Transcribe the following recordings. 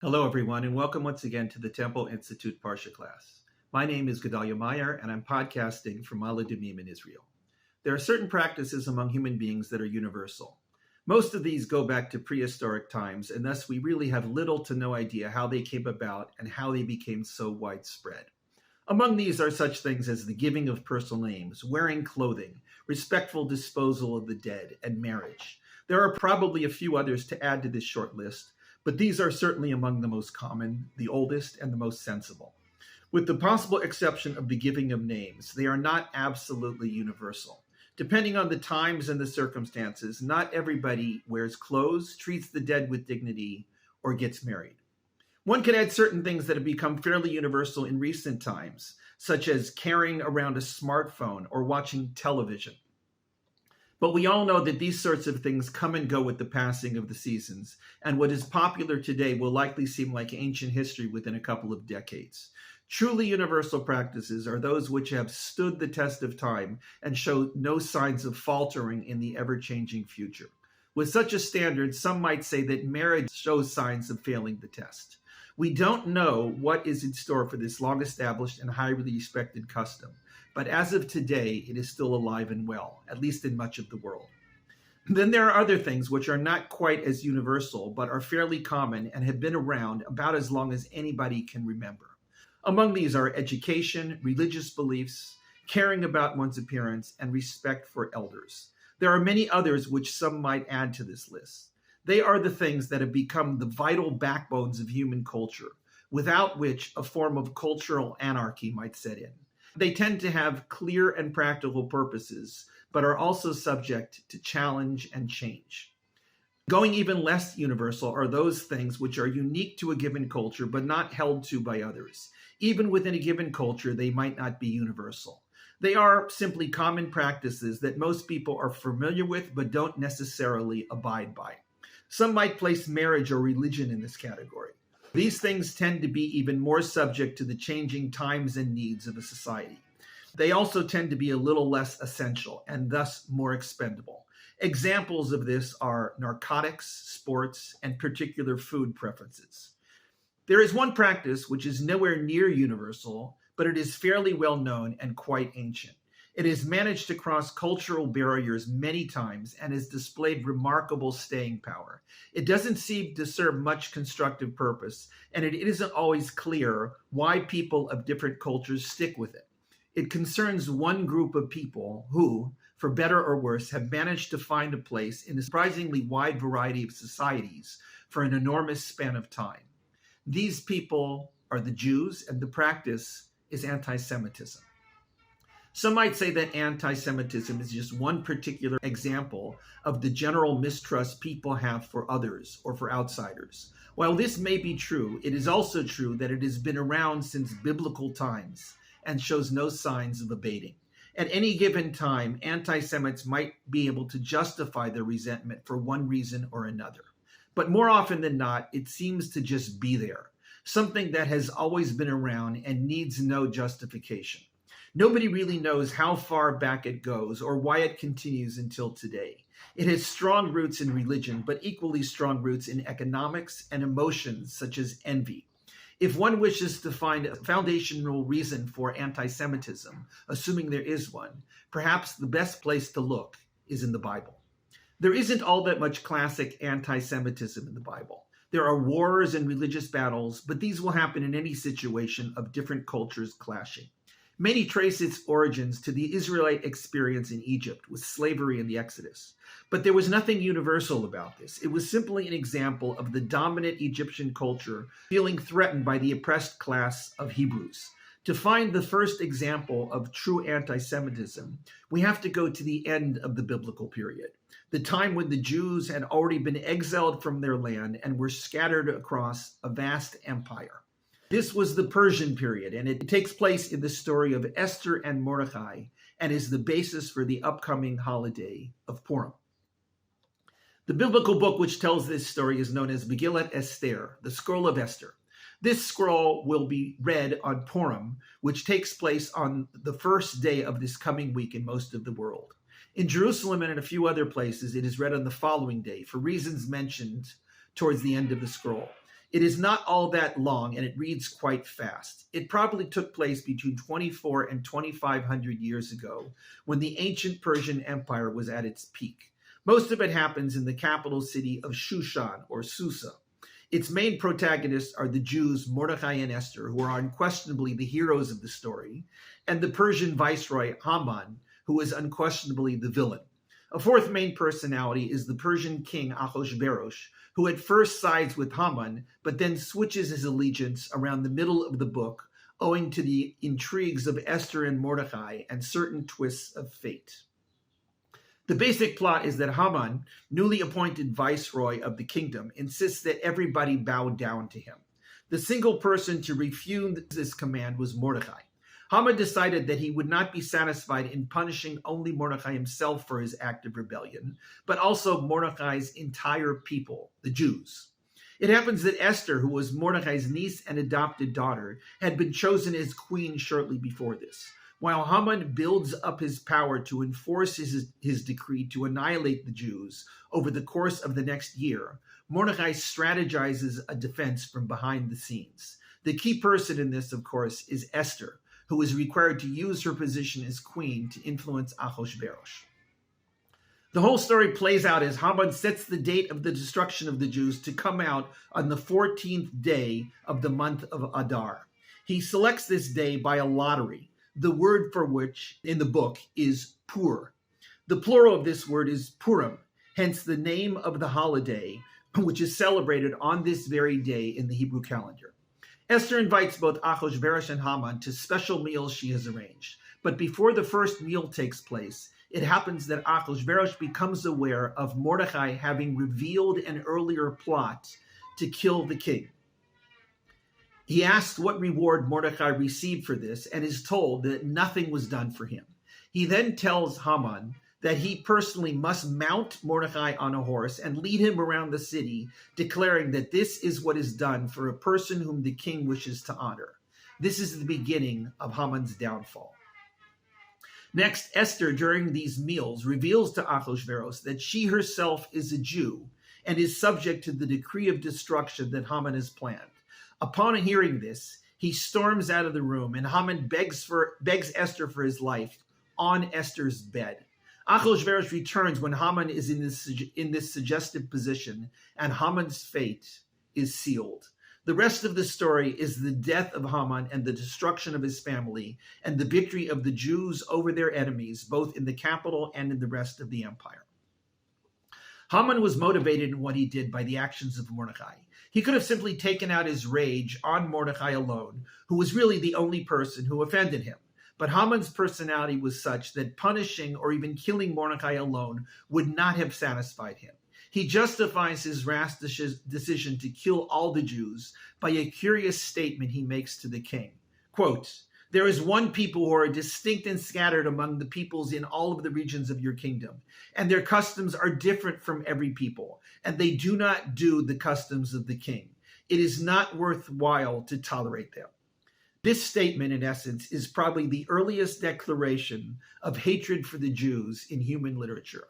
Hello, everyone, and welcome once again to the Temple Institute Parsha class. My name is Gedalia Meyer, and I'm podcasting from Ma'ale Adumim in Israel. There are certain practices among human beings that are universal. Most of these go back to prehistoric times, and thus we really have little to no idea how they came about and how they became so widespread. Among these are such things as the giving of personal names, wearing clothing, respectful disposal of the dead, and marriage. There are probably a few others to add to this short list, but these are certainly among the most common, the oldest, and the most sensible. With the possible exception of the giving of names, they are not absolutely universal. Depending on the times and the circumstances, not everybody wears clothes, treats the dead with dignity, or gets married. One can add certain things that have become fairly universal in recent times, such as carrying around a smartphone or watching television. But we all know that these sorts of things come and go with the passing of the seasons, and what is popular today will likely seem like ancient history within a couple of decades. Truly universal practices are those which have stood the test of time and show no signs of faltering in the ever-changing future. With such a standard, some might say that marriage shows signs of failing the test. We don't know what is in store for this long-established and highly respected custom, but as of today, it is still alive and well, at least in much of the world. Then there are other things which are not quite as universal, but are fairly common and have been around about as long as anybody can remember. Among these are education, religious beliefs, caring about one's appearance, and respect for elders. There are many others which some might add to this list. They are the things that have become the vital backbones of human culture, without which a form of cultural anarchy might set in. They tend to have clear and practical purposes, but are also subject to challenge and change. Going even less universal are those things which are unique to a given culture, but not held to by others. Even within a given culture, they might not be universal. They are simply common practices that most people are familiar with, but don't necessarily abide by. Some might place marriage or religion in this category. These things tend to be even more subject to the changing times and needs of a society. They also tend to be a little less essential and thus more expendable. Examples of this are narcotics, sports, and particular food preferences. There is one practice which is nowhere near universal, but it is fairly well known and quite ancient. It has managed to cross cultural barriers many times and has displayed remarkable staying power. It doesn't seem to serve much constructive purpose, and it isn't always clear why people of different cultures stick with it. It concerns one group of people who, for better or worse, have managed to find a place in a surprisingly wide variety of societies for an enormous span of time. These people are the Jews, and the practice is anti-Semitism. Some might say that anti-Semitism is just one particular example of the general mistrust people have for others or for outsiders. While this may be true, it is also true that it has been around since biblical times and shows no signs of abating. At any given time, anti-Semites might be able to justify their resentment for one reason or another. But more often than not, it seems to just be there, something that has always been around and needs no justification. Nobody really knows how far back it goes or why it continues until today. It has strong roots in religion, but equally strong roots in economics and emotions such as envy. If one wishes to find a foundational reason for anti-Semitism, assuming there is one, perhaps the best place to look is in the Bible. There isn't all that much classic anti-Semitism in the Bible. There are wars and religious battles, but these will happen in any situation of different cultures clashing. Many trace its origins to the Israelite experience in Egypt with slavery and the Exodus. But there was nothing universal about this. It was simply an example of the dominant Egyptian culture feeling threatened by the oppressed class of Hebrews. To find the first example of true anti-Semitism, we have to go to the end of the biblical period, the time when the Jews had already been exiled from their land and were scattered across a vast empire. This was the Persian period, and it takes place in the story of Esther and Mordechai and is the basis for the upcoming holiday of Purim. The biblical book which tells this story is known as Megillat Esther, the Scroll of Esther. This scroll will be read on Purim, which takes place on the first day of this coming week in most of the world. In Jerusalem and in a few other places, it is read on the following day for reasons mentioned towards the end of the scroll. It is not all that long, and it reads quite fast. It probably took place between 24 and 2,500 years ago, when the ancient Persian Empire was at its peak. Most of it happens in the capital city of Shushan, or Susa. Its main protagonists are the Jews Mordechai and Esther, who are unquestionably the heroes of the story, and the Persian viceroy Haman, who is unquestionably the villain. A fourth main personality is the Persian king Ahasuerus, who at first sides with Haman, but then switches his allegiance around the middle of the book, owing to the intrigues of Esther and Mordechai and certain twists of fate. The basic plot is that Haman, newly appointed viceroy of the kingdom, insists that everybody bow down to him. The single person to refuse this command was Mordechai. Haman decided that he would not be satisfied in punishing only Mordechai himself for his act of rebellion, but also Mordechai's entire people, the Jews. It happens that Esther, who was Mordechai's niece and adopted daughter, had been chosen as queen shortly before this. While Haman builds up his power to enforce his decree to annihilate the Jews over the course of the next year, Mordechai strategizes a defense from behind the scenes. The key person in this, of course, is Esther, who is required to use her position as queen to influence Ahasuerus. The whole story plays out as Haman sets the date of the destruction of the Jews to come out on the 14th day of the month of Adar. He selects this day by a lottery, the word for which in the book is pur. The plural of this word is Purim, hence the name of the holiday, which is celebrated on this very day in the Hebrew calendar. Esther invites both Ahasuerus and Haman to special meals she has arranged. But before the first meal takes place, it happens that Ahasuerus becomes aware of Mordechai having revealed an earlier plot to kill the king. He asks what reward Mordechai received for this and is told that nothing was done for him. He then tells Haman that he personally must mount Mordechai on a horse and lead him around the city, declaring that this is what is done for a person whom the king wishes to honor. This is the beginning of Haman's downfall. Next, Esther, during these meals, reveals to Ahasuerus that she herself is a Jew and is subject to the decree of destruction that Haman has planned. Upon hearing this, he storms out of the room, and Haman begs Esther for his life on Esther's bed. Ahasuerus returns when Haman is in this suggestive position, and Haman's fate is sealed. The rest of the story is the death of Haman and the destruction of his family, and the victory of the Jews over their enemies, both in the capital and in the rest of the empire. Haman was motivated in what he did by the actions of Mordechai. He could have simply taken out his rage on Mordechai alone, who was really the only person who offended him. But Haman's personality was such that punishing or even killing Mordechai alone would not have satisfied him. He justifies his rash decision to kill all the Jews by a curious statement he makes to the king. Quote, "There is one people who are distinct and scattered among the peoples in all of the regions of your kingdom, and their customs are different from every people, and they do not do the customs of the king. It is not worthwhile to tolerate them." This statement, in essence, is probably the earliest declaration of hatred for the Jews in human literature.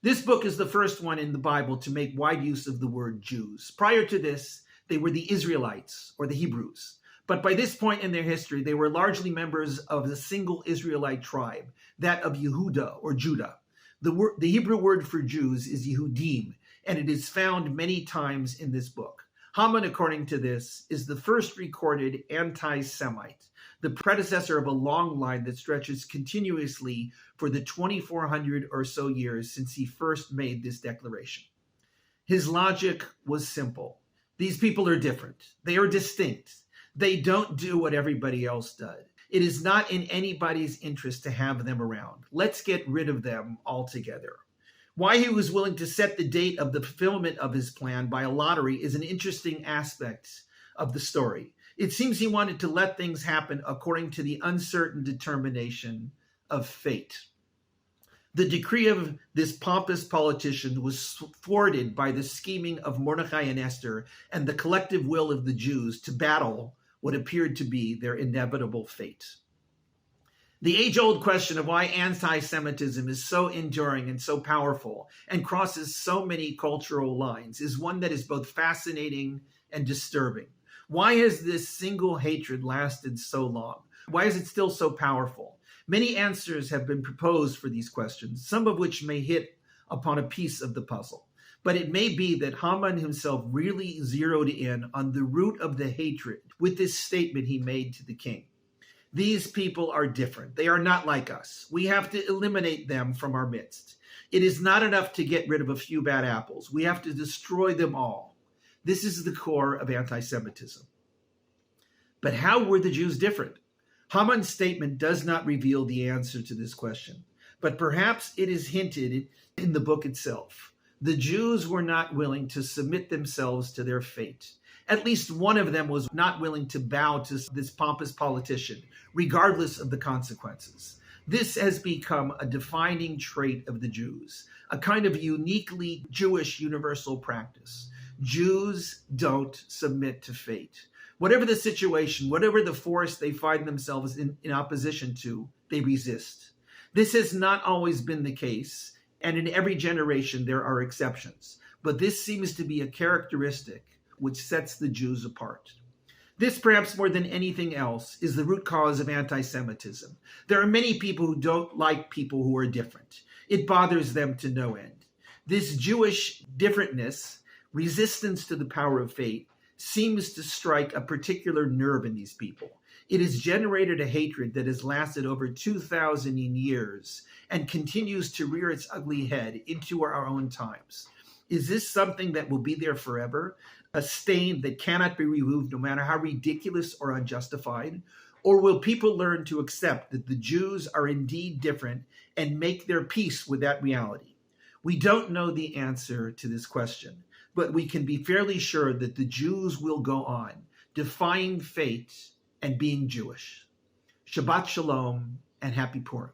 This book is the first one in the Bible to make wide use of the word Jews. Prior to this, they were the Israelites, or the Hebrews. But by this point in their history, they were largely members of the single Israelite tribe, that of Yehuda, or Judah. The Hebrew word for Jews is Yehudim, and it is found many times in this book. Haman, according to this, is the first recorded anti-Semite, the predecessor of a long line that stretches continuously for the 2,400 or so years since he first made this declaration. His logic was simple. These people are different. They are distinct. They don't do what everybody else does. It is not in anybody's interest to have them around. Let's get rid of them altogether. Why he was willing to set the date of the fulfillment of his plan by a lottery is an interesting aspect of the story. It seems he wanted to let things happen according to the uncertain determination of fate. The decree of this pompous politician was thwarted by the scheming of Mordechai and Esther and the collective will of the Jews to battle what appeared to be their inevitable fate. The age-old question of why anti-Semitism is so enduring and so powerful and crosses so many cultural lines is one that is both fascinating and disturbing. Why has this single hatred lasted so long? Why is it still so powerful? Many answers have been proposed for these questions, some of which may hit upon a piece of the puzzle. But it may be that Haman himself really zeroed in on the root of the hatred with this statement he made to the king. These people are different. They are not like us. We have to eliminate them from our midst. It is not enough to get rid of a few bad apples. We have to destroy them all. This is the core of anti-Semitism. But how were the Jews different? Haman's statement does not reveal the answer to this question, but perhaps it is hinted in the book itself. The Jews were not willing to submit themselves to their fate. At least one of them was not willing to bow to this pompous politician, regardless of the consequences. This has become a defining trait of the Jews, a kind of uniquely Jewish universal practice. Jews don't submit to fate. Whatever the situation, whatever the force they find themselves in opposition to, they resist. This has not always been the case, and in every generation there are exceptions. But this seems to be a characteristic which sets the Jews apart. This, perhaps more than anything else, is the root cause of anti-Semitism. There are many people who don't like people who are different. It bothers them to no end. This Jewish differentness, resistance to the power of fate, seems to strike a particular nerve in these people. It has generated a hatred that has lasted over 2,000 years and continues to rear its ugly head into our own times. Is this something that will be there forever? A stain that cannot be removed no matter how ridiculous or unjustified? Or will people learn to accept that the Jews are indeed different and make their peace with that reality? We don't know the answer to this question, but we can be fairly sure that the Jews will go on, defying fate and being Jewish. Shabbat Shalom and Happy Purim.